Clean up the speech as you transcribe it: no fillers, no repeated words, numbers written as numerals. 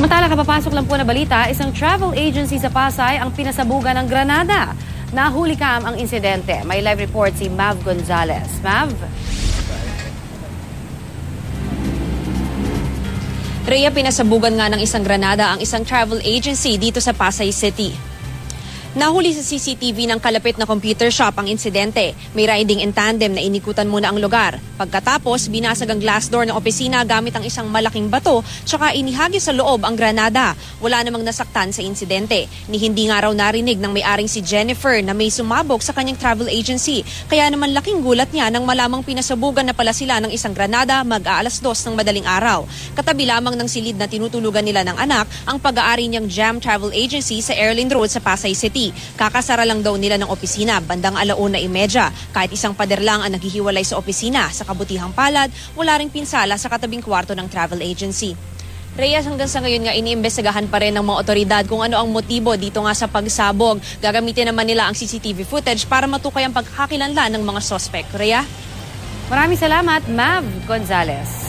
Samantala, kapapasok lang po na balita, isang travel agency sa Pasay ang pinasabugan ng granada. Nahuli kam ang insidente. May live report si Mav Gonzalez. Mav? Rhea, pinasabugan nga ng isang granada ang isang travel agency dito sa Pasay City. Nahuli sa CCTV ng kalapit na computer shop ang insidente. May riding in tandem na inikutan muna ang lugar. Pagkatapos, binasag ang glass door ng opisina gamit ang isang malaking bato tsaka inihagis sa loob ang granada. Wala namang nasaktan sa insidente. Ni hindi nga raw narinig ng may-aring si Jennifer na may sumabog sa kanyang travel agency. Kaya naman laking gulat niya nang malamang pinasabugan na pala sila ng isang granada mag-aalas 2 ng madaling araw. Katabi lamang ng silid na tinutulugan nila ng anak ang pag-aari niyang Jam Travel Agency sa Airline Road sa Pasay City. Kakasara lang daw nila ng opisina bandang 1:30. Kahit isang pader lang ang naghihiwalay sa opisina. Sa kabutihang palad, wala ring pinsala sa katabing kwarto ng travel agency. Reyes, hanggang sa ngayon nga iniimbestigahan pa rin ng mga otoridad kung ano ang motibo dito nga sa pagsabog. Gagamitin naman nila ang CCTV footage para matukoy ang pagkakakilanlan ng mga suspect. Rhea? Maraming salamat, Mav Gonzalez.